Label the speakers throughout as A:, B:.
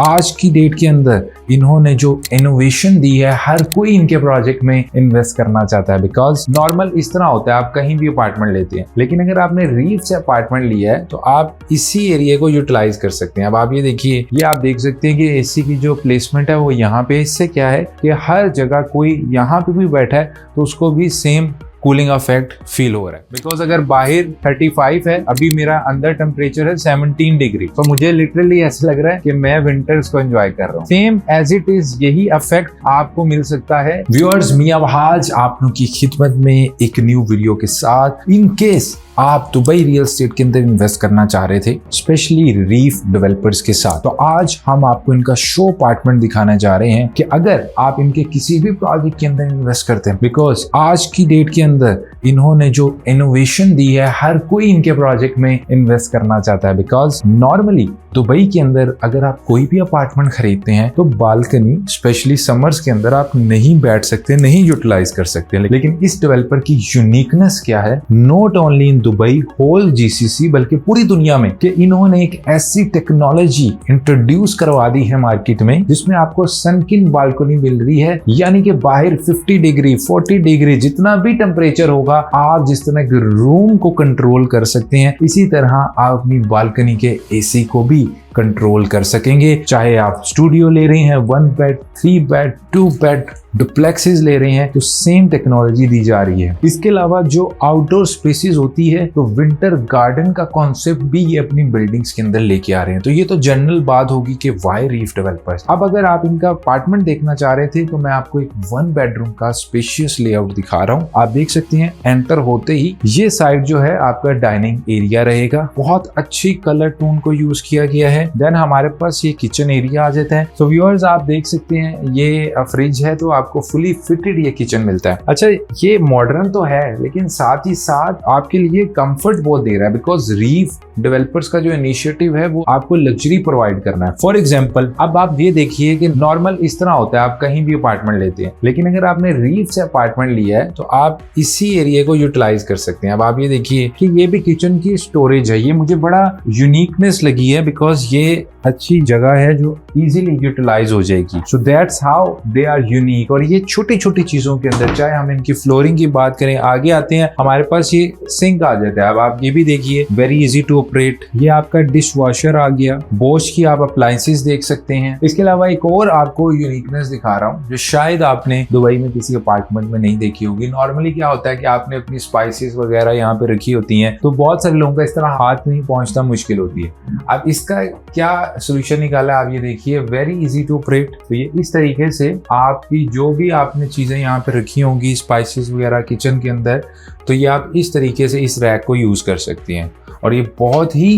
A: आज की डेट के अंदर इन्होंने जो इनोवेशन दी है, हर कोई इनके प्रोजेक्ट में इन्वेस्ट करना चाहता है। बिकॉज नॉर्मल इस तरह होता है, आप कहीं भी अपार्टमेंट लेते हैं, लेकिन अगर आपने रीफ से अपार्टमेंट लिया है तो आप इसी एरिया को यूटिलाइज कर सकते हैं। अब आप ये देखिए, ये आप देख सकते हैं कि एसी की जो प्लेसमेंट है वो यहाँ पे, इससे क्या है कि हर जगह कोई यहाँ पे भी बैठा है तो उसको भी सेम कूलिंग इफेक्ट फील हो रहा है। बिकॉज अगर बाहर 35 है, अभी मेरा अंदर टेम्परेचर है 17 डिग्री, तो मुझे लिटरली ऐसा लग रहा है कि मैं विंटर्स को एंजॉय कर रहा हूँ। सेम एज इट इज यही इफेक्ट आपको मिल सकता है। व्यूअर्स, मियां वहाज आप लोगों की खिदमत में एक न्यू वीडियो के साथ। इन केस आप दुबई रियल एस्टेट के अंदर इन्वेस्ट करना चाह रहे थे, स्पेशली रीफ डेवलपर्स के साथ, तो आज हम आपको इनका शो अपार्टमेंट दिखाने जा रहे हैं कि अगर आप इनके किसी भी प्रोजेक्ट के अंदर इन्वेस्ट करते हैं, बिकॉज आज की डेट के अंदर इन्होंने जो इनोवेशन दी है, हर कोई इनके प्रोजेक्ट में इन्वेस्ट करना चाहता है। बिकॉज नॉर्मली दुबई के अंदर अगर आप कोई भी अपार्टमेंट खरीदते हैं तो बालकनी, स्पेशली समर्स के अंदर, आप नहीं बैठ सकते, नहीं यूटिलाइज कर सकते। लेकिन इस डेवलपर की यूनिकनेस क्या है, not only in Dubai, whole GCC, बल्कि पूरी दुनिया में, कि इन्होंने एक ऐसी टेक्नोलॉजी इंट्रोड्यूस करवा दी है मार्केट में जिसमें आपको सनकिन बालकनी मिल रही है। यानी कि बाहर 50 डिग्री 40 डिग्री जितना भी टेम्परेचर होगा, आप जिस तरह के रूम को कंट्रोल कर सकते हैं, इसी तरह आप अपनी बालकनी के एसी को भी कंट्रोल कर सकेंगे। चाहे आप स्टूडियो ले रहे हैं, 1 बेड, 3 बेड, 2 बेड, डुप्लेक्सेस ले रहे हैं, तो सेम टेक्नोलॉजी दी जा रही है। इसके अलावा जो आउटडोर स्पेसेस होती है, तो विंटर गार्डन का कॉन्सेप्ट भी ये अपनी बिल्डिंग्स के अंदर लेके आ रहे हैं। तो ये तो जनरल बात होगी कि वाई रीफ डेवलपर्स। अब अगर आप इनका अपार्टमेंट देखना चाह रहे थे तो मैं आपको एक 1 बेडरूम का स्पेशियस लेआउट दिखा रहा हूँ। आप देख सकते हैं, एंटर होते ही ये साइड जो है आपका डाइनिंग एरिया रहेगा। बहुत अच्छी कलर टोन को यूज किया गया है। देन हमारे पास ये किचन एरिया आ जाता है। तो व्यूअर्स, आप देख सकते हैं ये फ्रिज है, तो आपको फुली फिटेड ये किचन मिलता है। अच्छा, ये मॉडर्न तो है, लेकिन साथ ही साथ आपके लिए कंफर्ट बहुत दे रहा है। बिकॉज रीफ डेवलपर्स का जो इनिशिएटिव है वो आपको लग्जरी प्रोवाइड करना है। फॉर एग्जांपल, अब आप ये देखिए कि नॉर्मल इस तरह होता है, आप कहीं भी अपार्टमेंट लेते हैं, लेकिन अगर आपने रीफ से अपार्टमेंट लिया है तो आप इसी एरिया को यूटिलाइज कर सकते हैं। अब आप ये देखिए कि ये भी किचन की स्टोरेज है। ये मुझे बड़ा यूनिकनेस लगी है, बिकॉज ये अच्छी जगह है जो इजीली यूटिलाइज हो जाएगी। So that's how they are unique. और ये छोटी छोटी चीजों के अंदर, चाहे हम इनकी फ्लोरिंग की बात करें, आगे आते हैं, हमारे पास ये सिंक आ जाता है। अब आप ये भी देखिए, वेरी इजी टू ऑपरेट। ये आपका डिश वॉशर आ गया। बोश की आप अप्लायंसेस देख सकते हैं। इसके अलावा एक और आपको यूनिकनेस दिखा रहा हूँ जो शायद आपने दुबई में किसी अपार्टमेंट में नहीं देखी होगी। नॉर्मली क्या होता है कि आपने अपनी स्पाइसेस वगैरह यहाँ पे रखी होती हैं, तो बहुत सारे लोगों का इस तरह हाथ नहीं पहुंचता, मुश्किल होती है। अब इसका क्या सोल्यूशन निकाला, आप ये देखिए, वेरी इजी टू ऑपरेट। तो ये इस तरीके से आपकी जो भी आपने चीजें यहाँ पे रखी होंगी, स्पाइसेस वगैरह किचन के अंदर, तो ये आप इस तरीके से इस रैक को यूज कर सकती हैं। और ये बहुत ही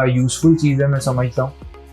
A: यूजफुल चीज है, मैं समझता हूँ।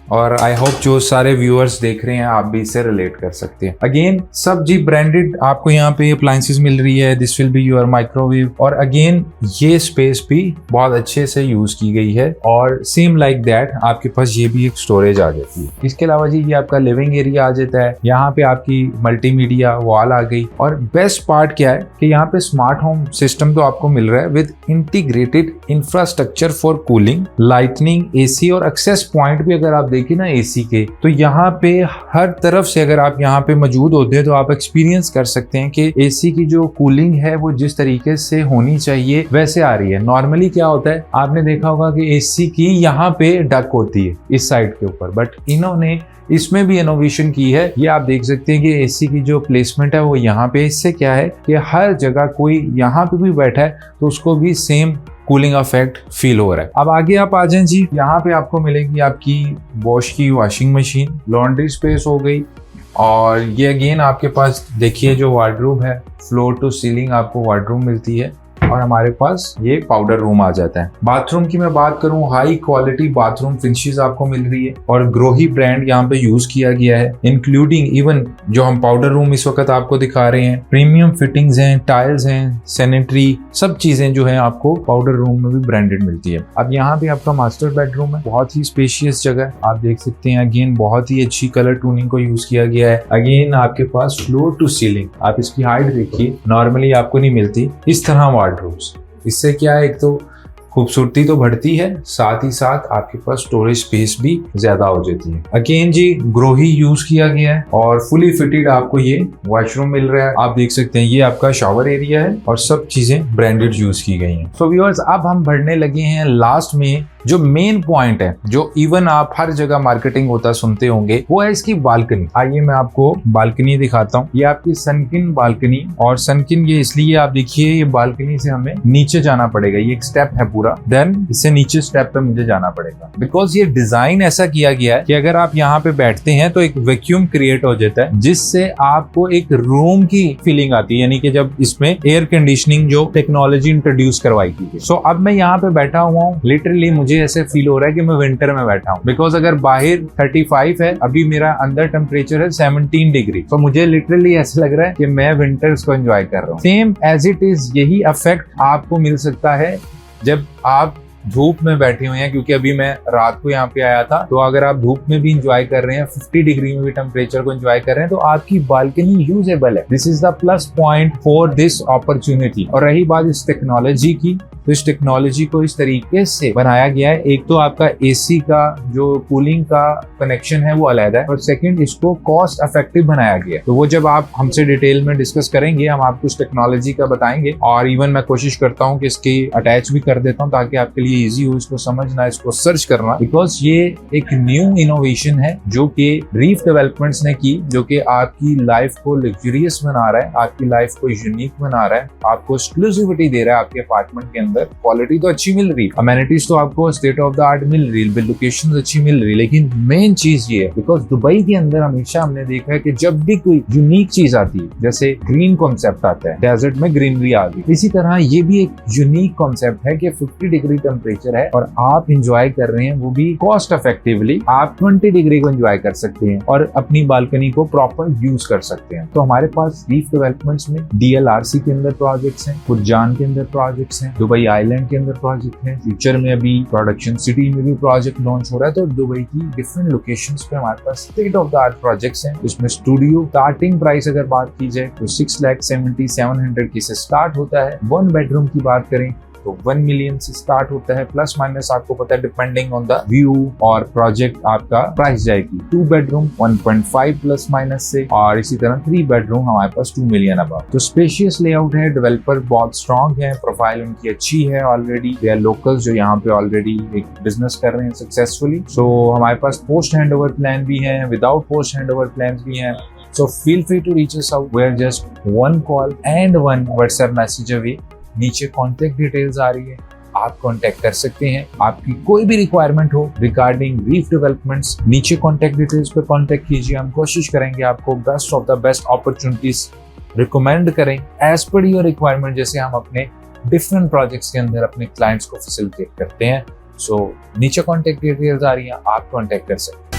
A: और आई होप जो सारे व्यूअर्स देख रहे हैं आप भी इससे रिलेट कर सकते हैं। अगेन सब जी ब्रांडेड आपको यहाँ पे अप्लायंसेस मिल रही है। This will be your microwave. और अगेन ये स्पेस भी बहुत अच्छे से यूज की गई है। और सेम लाइक दैट आपके पास ये भी एक स्टोरेज आ जाती है। इसके अलावा जी ये आपका लिविंग एरिया आ जाता है। यहाँ पे आपकी मल्टीमीडिया वॉल आ गई। और बेस्ट पार्ट क्या है कि यहाँ पे स्मार्ट होम सिस्टम तो आपको मिल रहा है with integrated infrastructure for cooling, lightning, AC और एक्सेस पॉइंट भी अगर आप देखिए ना एसी के, तो यहाँ पे हर तरफ से अगर आप यहाँ पे मौजूद होते हैं तो आप एक्सपीरियंस कर सकते हैं कि एसी की जो कूलिंग है वो जिस तरीके से होनी चाहिए वैसे आ रही है। नॉर्मली क्या होता है, आपने देखा होगा कि एसी की यहाँ पे डक होती है इस साइड के ऊपर, बट इन्होंने इसमें भी इनोवेशन की है। ये आप देख सकते हैं कि एसी की जो प्लेसमेंट है वो यहाँ पे, इससे क्या है कि हर जगह कोई यहाँ पे भी बैठा है तो उसको भी सेम कूलिंग इफेक्ट फील हो रहा है। अब आगे आप आ जाएं जी, यहाँ पे आपको मिलेगी आपकी वॉश की वॉशिंग मशीन, लॉन्ड्री स्पेस हो गई। और ये अगेन आपके पास देखिए जो वार्डरूम है, फ्लोर टू सीलिंग आपको वार्डरूम मिलती है। और हमारे पास ये पाउडर रूम आ जाता है। बाथरूम की मैं बात करूं, हाई क्वालिटी बाथरूम फिनिशेस आपको मिल रही है और ग्रोही ब्रांड यहाँ पे यूज किया गया है, इंक्लूडिंग इवन जो हम पाउडर रूम इस वक्त आपको दिखा रहे हैं, प्रीमियम फिटिंग्स हैं, टाइल्स हैं, सैनिटरी, सब चीजें जो है आपको पाउडर रूम में भी ब्रांडेड मिलती है। अब यहाँ पे आपका मास्टर बेडरूम है, बहुत ही स्पेशियस जगह आप देख सकते हैं। अगेन बहुत ही अच्छी कलर टूनिंग को यूज किया गया है। अगेन आपके पास फ्लोर टू सीलिंग, आप इसकी हाइट देखिए, नॉर्मली आपको नहीं मिलती इस तरह वार्डरोब्स। इससे क्या है, एक तो खूबसूरती तो बढ़ती है, साथ ही साथ आपके पास स्टोरेज स्पेस भी ज्यादा हो जाती है। अगेन जी ग्रो ही यूज किया गया है और फुली फिटेड आपको ये वॉशरूम मिल रहा है। आप देख सकते हैं ये आपका शावर एरिया है और सब चीजें ब्रांडेड यूज की गई हैं। सो व्यूअर्स, अब हम बढ़ने लगे हैं लास्ट में जो मेन पॉइंट है, जो इवन आप हर जगह मार्केटिंग होता सुनते होंगे, वो है इसकी बालकनी। आइए मैं आपको बालकनी दिखाता हूँ। ये आपकी सनकिन बालकनी, और सनकिन ये इसलिए आप देखिए ये बालकनी से हमें नीचे जाना पड़ेगा, ये एक स्टेप है पूरा, देन इससे नीचे स्टेप पे मुझे जाना पड़ेगा। बिकॉज ये डिजाइन ऐसा किया गया है कि अगर आप यहाँ पे बैठते हैं तो एक वैक्यूम क्रिएट हो जाता है, जिससे आपको एक रूम की फीलिंग आती है, यानी कि जब इसमें एयर कंडीशनिंग जो टेक्नोलॉजी इंट्रोड्यूस करवाई गई है। सो अब मैं यहाँ पे बैठा हुआ हूँ, लिटरली मुझे ऐसे फील हो रहा है कि मैं विंटर में बैठा हूँ। बिकॉज अगर बाहर 35 है, अभी मेरा अंदर टेम्परेचर है 17 डिग्री, तो मुझे लिटरली ऐसा लग रहा है कि मैं विंटर्स को एंजॉय कर रहा हूँ। सेम एज इट इज यही इफेक्ट आपको मिल सकता है जब आप धूप में बैठे हुए हैं, क्योंकि अभी मैं रात को यहाँ पे आया था। तो अगर आप धूप में भी इंजॉय कर रहे हैं, 50 डिग्री में भी टेम्परेचर को इंजॉय कर रहे हैं, तो आपकी बालकनी यूजेबल है। This is the plus point for this opportunity. और रही बात इस टेक्नोलॉजी की, तो इस टेक्नोलॉजी को इस तरीके से बनाया गया है, एक तो आपका एसी का जो कूलिंग का कनेक्शन है वो अलग है, और सेकंड इसको कॉस्ट इफेक्टिव बनाया गया है। तो वो जब आप हमसे डिटेल में डिस्कस करेंगे, हम आपको इस टेक्नोलॉजी का बताएंगे, और इवन मैं कोशिश करता हूँ कि इसकी अटैच भी कर देता हूँ ताकि आपके लिए इजी हो इसको समझना, इसको सर्च करना। बिकॉज ये एक न्यू इनोवेशन है जो कि रीफ डेवलपमेंट्स ने की, जो कि आपकी लाइफ को लग्जरियस बना रहा है, आपकी लाइफ को यूनिक बना रहा है, आपको एक्सक्लूसिविटी दे रहा है आपके अपार्टमेंट के अंदर। क्वालिटी तो अच्छी मिल रही है, अमेनिटीज तो आपको स्टेट ऑफ द आर्ट मिल रही है, लोकेशन अच्छी मिल रही है, लेकिन मेन चीज ये है, बिकॉज दुबई के अंदर हमेशा हमने देखा है कि जब भी कोई यूनिक चीज आती है, जैसे ग्रीन कॉन्सेप्ट आता है, डेजर्ट में ग्रीनरी आ गई, इसी तरह ये भी एक यूनिक कॉन्सेप्ट है कि 50 डिग्री टेम्परेचर है और आप इंजॉय कर रहे हैं, वो भी कॉस्ट इफेक्टिवली। आप 20 डिग्री को इंजॉय कर सकते हैं और अपनी बालकनी को प्रॉपर यूज कर सकते हैं। तो हमारे पास रीफ डेवलपमेंट्स में DLRC के अंदर प्रोजेक्ट्स हैं, फुरजान के अंदर प्रोजेक्ट्स हैं, दुबई आइलैंड के अंदर प्रोजेक्ट है, फ्यूचर में अभी प्रोडक्शन सिटी में भी प्रोजेक्ट लॉन्च हो रहा है। तो दुबई की डिफरेंट लोकेशंस पे हमारे पास state of the art projects हैं। इसमें स्टूडियो स्टार्टिंग प्राइस अगर बात की जाए तो 6,70,700 की से स्टार्ट होता है। 1 बेडरूम की बात करें तो 1 मिलियन से स्टार्ट होता है, प्लस माइनस आपको पता है डिपेंडिंग ऑन द व्यू और प्रोजेक्ट आपका प्राइस जाएगी। 2 बेडरूम 1.5 प्लस माइनस से, और इसी तरह 3 बेडरूम हमारे पास 2 मिलियन अबव। तो स्पेशियस लेआउट है, डेवलपर बहुत स्ट्रॉन्ग है, प्रोफाइल उनकी अच्छी है, ऑलरेडी दे आर लोकल्स जो यहाँ पे ऑलरेडी एक बिजनेस कर रहे हैं सक्सेसफुली। सो हमारे पास पोस्ट हैंड ओवर प्लान भी है, without post hand over plan भी है। So feel free to reach us out. We're just 1 call and 1 WhatsApp message away. नीचे कॉन्टेक्ट डिटेल्स आ रही है, आप कॉन्टेक्ट कर सकते हैं। आपकी कोई भी रिक्वायरमेंट हो रिगार्डिंग रीफ डेवलपमेंट्स, नीचे कॉन्टेक्ट डिटेल्स पे कॉन्टेक्ट कीजिए। हम कोशिश करेंगे आपको best of the best opportunities recommend करें एज पर योर रिक्वायरमेंट, जैसे हम अपने डिफरेंट प्रोजेक्ट्स के अंदर अपने क्लाइंट्स को फैसिलिटेट करते हैं। सो नीचे कॉन्टेक्ट डिटेल्स आ रही है, आप कॉन्टेक्ट कर सकते हैं।